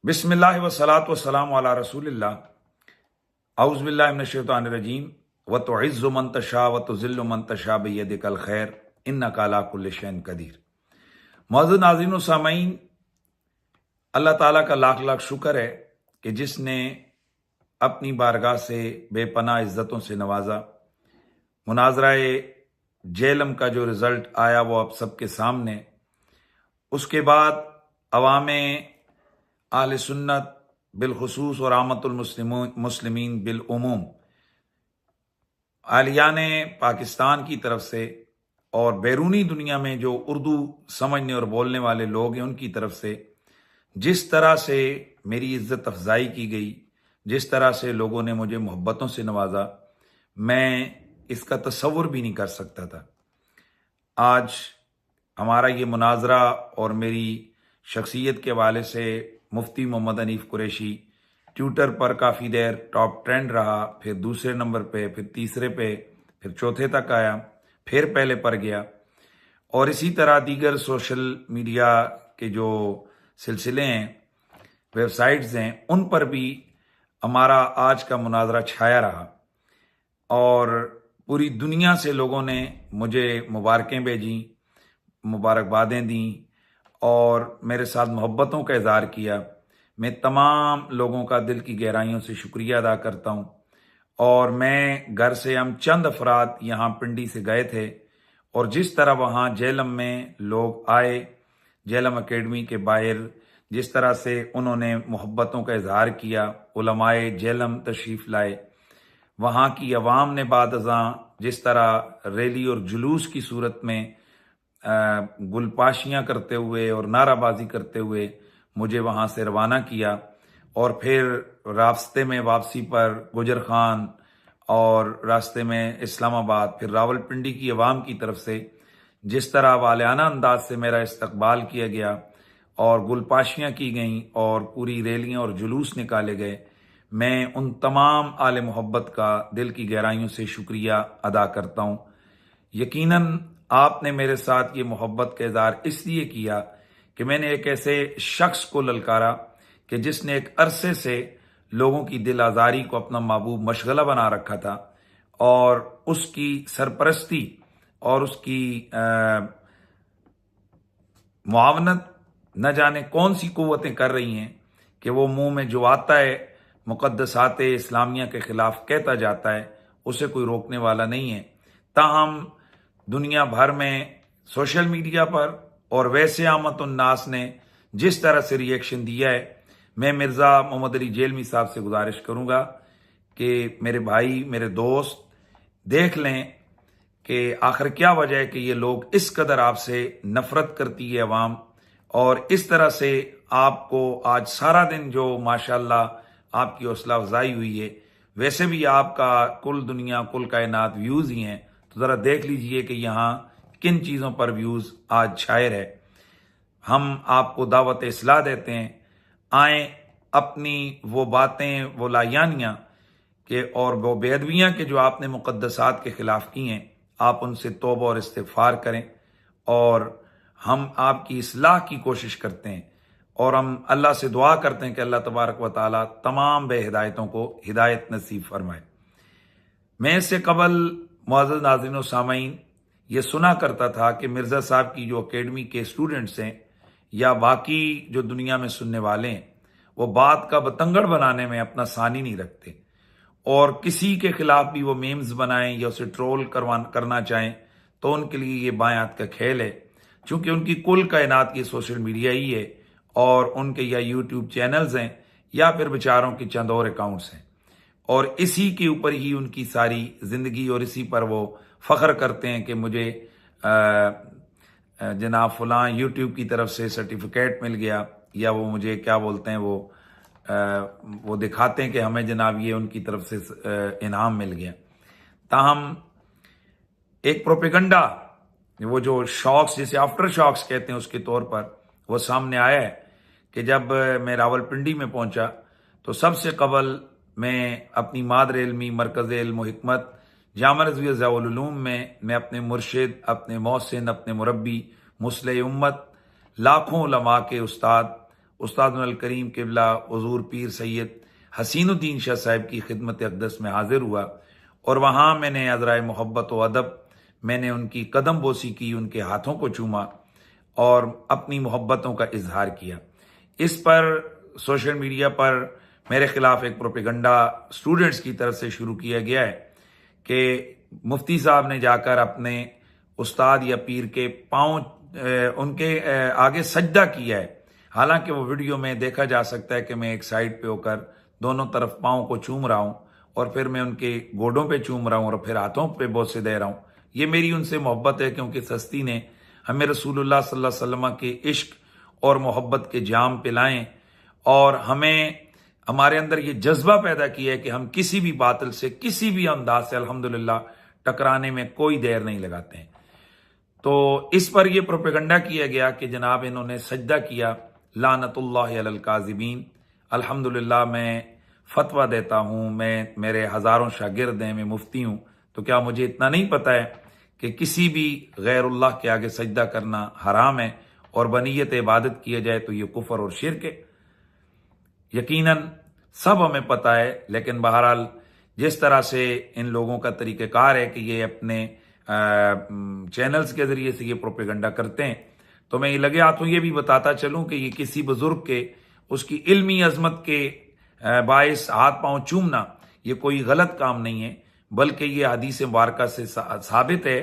بسم اللہ وصلاۃ والسلام علی رسول اللہ اعوذ باللہ من الشیطان الرجیم وتعز من تشاء وتذل من تشاء بیدک الخیر انک علی کل شیء قدیر۔ معزز ناظرین و سامعین، اللہ تعالیٰ کا لاکھ لاکھ شکر ہے کہ جس نے اپنی بارگاہ سے بے پناہ عزتوں سے نوازا۔ مناظرہ جیلم کا جو رزلٹ آیا وہ اب سب کے سامنے، اس کے بعد عوام اہل سنت بالخصوص اور عامت المسلمین بالعموم، اہلیان پاکستان کی طرف سے اور بیرونی دنیا میں جو اردو سمجھنے اور بولنے والے لوگ ہیں ان کی طرف سے جس طرح سے میری عزت افزائی کی گئی، جس طرح سے لوگوں نے مجھے محبتوں سے نوازا، میں اس کا تصور بھی نہیں کر سکتا تھا۔ آج ہمارا یہ مناظرہ اور میری شخصیت کے حوالے سے مفتی محمد حنیف قریشی ٹویٹر پر کافی دیر ٹاپ ٹرینڈ رہا، پھر دوسرے نمبر پہ، پھر تیسرے پہ، پھر چوتھے تک آیا، پھر پہلے پر گیا، اور اسی طرح دیگر سوشل میڈیا کے جو سلسلے ہیں، ویب سائٹس ہیں، ان پر بھی ہمارا آج کا مناظرہ چھایا رہا، اور پوری دنیا سے لوگوں نے مجھے مبارکیں بھیجیں، مبارکبادیں دیں اور میرے ساتھ محبتوں کا اظہار کیا۔ میں تمام لوگوں کا دل کی گہرائیوں سے شکریہ ادا کرتا ہوں، اور میں گھر سے ہم چند افراد یہاں پنڈی سے گئے تھے، اور جس طرح وہاں جیلم میں لوگ آئے، جیلم اکیڈمی کے باہر جس طرح سے انہوں نے محبتوں کا اظہار کیا، علماء جیلم تشریف لائے، وہاں کی عوام نے بعد ازاں جس طرح ریلی اور جلوس کی صورت میں گل پاشیاں کرتے ہوئے اور نعرہ بازی کرتے ہوئے مجھے وہاں سے روانہ کیا، اور پھر راستے میں واپسی پر گجر خان اور راستے میں اسلام آباد، پھر راول پنڈی کی عوام کی طرف سے جس طرح والہانہ انداز سے میرا استقبال کیا گیا اور گل پاشیاں کی گئیں اور پوری ریلیاں اور جلوس نکالے گئے، میں ان تمام اہل محبت کا دل کی گہرائیوں سے شکریہ ادا کرتا ہوں۔ یقیناً آپ نے میرے ساتھ یہ محبت کا اظہار اس لیے کیا کہ میں نے ایک ایسے شخص کو للکارا کہ جس نے ایک عرصے سے لوگوں کی دل آزاری کو اپنا محبوب مشغلہ بنا رکھا تھا، اور اس کی سرپرستی اور اس کی معاونت نہ جانے کون سی قوتیں کر رہی ہیں کہ وہ منہ میں جو آتا ہے مقدسات اسلامیہ کے خلاف کہتا جاتا ہے، اسے کوئی روکنے والا نہیں ہے۔ تاہم دنیا بھر میں سوشل میڈیا پر اور ویسے عامت الناس نے جس طرح سے ریئیکشن دیا ہے، میں مرزا محمد علی جیلمی صاحب سے گزارش کروں گا کہ میرے بھائی، میرے دوست دیکھ لیں کہ آخر کیا وجہ ہے کہ یہ لوگ اس قدر آپ سے نفرت کرتی ہے عوام، اور اس طرح سے آپ کو آج سارا دن جو ماشاءاللہ آپ کی حوصلہ افزائی ہوئی ہے، ویسے بھی آپ کا کل دنیا، کل کائنات ویوز ہی ہیں، تو ذرا دیکھ لیجئے کہ یہاں کن چیزوں پر ویوز آج شائر ہے۔ ہم آپ کو دعوت اصلاح دیتے ہیں، آئیں اپنی وہ باتیں، وہ لایانیاں کہ اور وہ بے ادبیاں کہ جو آپ نے مقدسات کے خلاف کی ہیں، آپ ان سے توبہ اور استغفار کریں، اور ہم آپ کی اصلاح کی کوشش کرتے ہیں، اور ہم اللہ سے دعا کرتے ہیں کہ اللہ تبارک و تعالی تمام بے ہدایتوں کو ہدایت نصیب فرمائے۔ میں اس سے قبل معزز ناظرین و سامعین یہ سنا کرتا تھا کہ مرزا صاحب کی جو اکیڈمی کے اسٹوڈنٹس ہیں یا باقی جو دنیا میں سننے والے ہیں، وہ بات کا بتنگڑ بنانے میں اپنا ثانی نہیں رکھتے، اور کسی کے خلاف بھی وہ میمز بنائیں یا اسے ٹرول کرنا چاہیں تو ان کے لیے یہ بائیں ہاتھ کا کھیل ہے، چونکہ ان کی کل کائنات یہ سوشل میڈیا ہی ہے، اور ان کے یا یوٹیوب چینلز ہیں یا پھر بیچاروں کے چند اور اکاؤنٹس ہیں، اور اسی کے اوپر ہی ان کی ساری زندگی، اور اسی پر وہ فخر کرتے ہیں کہ مجھے جناب فلاں یوٹیوب کی طرف سے سرٹیفکیٹ مل گیا، یا وہ مجھے کیا بولتے ہیں، وہ دکھاتے ہیں کہ ہمیں جناب یہ ان کی طرف سے انعام مل گیا۔ تاہم ایک پروپیگنڈا، وہ جو شاکس جسے آفٹر شاکس کہتے ہیں، اس کے طور پر وہ سامنے آیا ہے کہ جب میں راول پنڈی میں پہنچا تو سب سے قبل میں اپنی مادر علمی مرکز علم و حکمت جامعہ رضویہ ضیاء العلوم میں اپنے مرشد، اپنے محسن، اپنے مربی، مصلح امت، لاکھوں علماء کے استاد استاد الکریم قبلہ حضور پیر سید حسین الدین شاہ صاحب کی خدمت اقدس میں حاضر ہوا، اور وہاں میں نے عذرائے محبت و ادب میں نے ان کی قدم بوسی کی، ان کے ہاتھوں کو چوما اور اپنی محبتوں کا اظہار کیا۔ اس پر سوشل میڈیا پر میرے خلاف ایک پروپیگنڈا اسٹوڈنٹس کی طرف سے شروع کیا گیا ہے کہ مفتی صاحب نے جا کر اپنے استاد یا پیر کے پاؤں ان کے آگے سجدہ کیا ہے، حالانکہ وہ ویڈیو میں دیکھا جا سکتا ہے کہ میں ایک سائڈ پہ ہو کر دونوں طرف پاؤں کو چوم رہا ہوں، اور پھر میں ان کے گوڈوں پہ چوم رہا ہوں اور پھر ہاتھوں پہ بوسے دے رہا ہوں۔ یہ میری ان سے محبت ہے، کیونکہ سستی نے ہمیں رسول اللہ صلی اللہ علیہ وسلم کے عشق اور محبت کے جام پلائیں، اور ہمارے اندر یہ جذبہ پیدا کیا ہے کہ ہم کسی بھی باطل سے کسی بھی انداز سے الحمدللہ ٹکرانے میں کوئی دیر نہیں لگاتے ہیں۔ تو اس پر یہ پروپیگنڈا کیا گیا کہ جناب انہوں نے سجدہ کیا، لعنت اللہ علی الکاذبین۔ الحمدللہ میں فتویٰ دیتا ہوں، میرے ہزاروں شاگرد ہیں، میں مفتی ہوں، تو کیا مجھے اتنا نہیں پتہ ہے کہ کسی بھی غیر اللہ کے آگے سجدہ کرنا حرام ہے، اور بنیت عبادت کیا جائے تو یہ کفر اور شرک ہے؟ یقیناً سب ہمیں پتہ ہے، لیکن بہرحال جس طرح سے ان لوگوں کا طریقہ کار ہے کہ یہ اپنے چینلز کے ذریعے سے یہ پروپیگنڈا کرتے ہیں، تو میں یہ لگے ہاتھوں یہ بھی بتاتا چلوں کہ یہ کسی بزرگ کے اس کی علمی عظمت کے باعث ہاتھ پاؤں چومنا یہ کوئی غلط کام نہیں ہے، بلکہ یہ حدیث مبارکہ سے ثابت ہے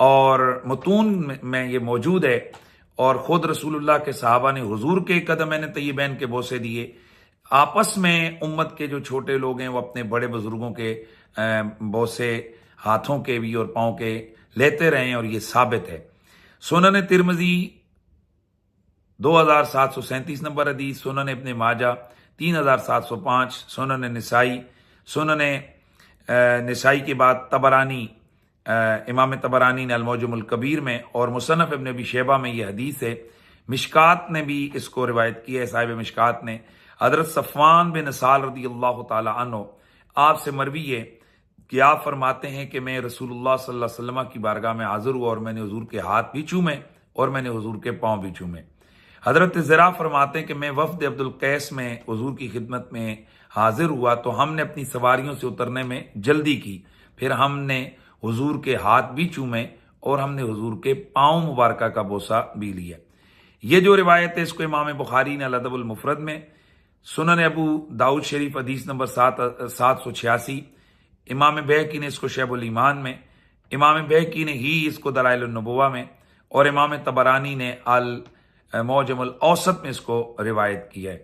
اور متون میں یہ موجود ہے، اور خود رسول اللہ کے صحابہ نے حضور کے قدمین طیبین کے بوسے دیے۔ آپس میں امت کے جو چھوٹے لوگ ہیں وہ اپنے بڑے بزرگوں کے بوسے ہاتھوں کے بھی اور پاؤں کے لیتے رہے ہیں، اور یہ ثابت ہے۔ سنن ترمذی 2737 نمبر حدیث، سنن ابن ماجہ 3705، سنن نسائی کے بعد طبرانی، امام طبرانی نے المعجم الکبیر میں اور مصنف ابن ابی شیبہ میں یہ حدیث ہے۔ مشکات نے بھی اس کو روایت کی ہے، صاحب مشکات نے، حضرت صفوان بن سال رضی اللہ تعالی عنہ آپ سے مروی ہے کہ آپ فرماتے ہیں کہ میں رسول اللہ صلی اللہ علیہ وسلم کی بارگاہ میں حاضر ہوا، اور میں نے حضور کے ہاتھ بھی چومے اور میں نے حضور کے پاؤں بھی چومے۔ حضرت زرا فرماتے ہیں کہ میں وفد عبد القیس میں حضور کی خدمت میں حاضر ہوا، تو ہم نے اپنی سواریوں سے اترنے میں جلدی کی، پھر ہم نے حضور کے ہاتھ بھی چومے اور ہم نے حضور کے پاؤں مبارکہ کا بوسہ بھی لیا۔ یہ جو روایت ہے اس کو امام بخاری نے الادب المفرد میں، سنن ابو داؤد شریف حدیث نمبر 786، امام بہقی نے اس کو شعب الایمان میں، امام بہقی نے ہی اس کو دلائل النبوہ میں، اور امام طبرانی نے المعجم الاوسط میں اس کو روایت کیا ہے۔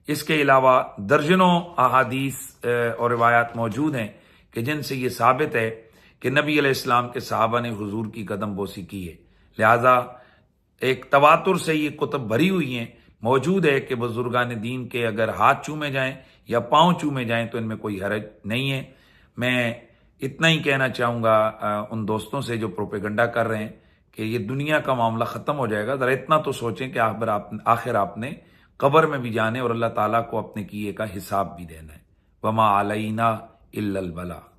اس کے علاوہ درجنوں احادیث اور روایات موجود ہیں کہ جن سے یہ ثابت ہے کہ نبی علیہ السلام کے صحابہ نے حضور کی قدم بوسی کی ہے، لہذا ایک تواتر سے یہ کتب بھری ہوئی ہیں، موجود ہے کہ بزرگان دین کے اگر ہاتھ چومے جائیں یا پاؤں چومے جائیں تو ان میں کوئی حرج نہیں ہے۔ میں اتنا ہی کہنا چاہوں گا ان دوستوں سے جو پروپیگنڈا کر رہے ہیں کہ یہ دنیا کا معاملہ ختم ہو جائے گا، ذرا اتنا تو سوچیں کہ آخر آپ نے قبر میں بھی جانے اور اللہ تعالیٰ کو اپنے کیے کا حساب بھی دینا ہے۔ وما علینا الا البلاغ۔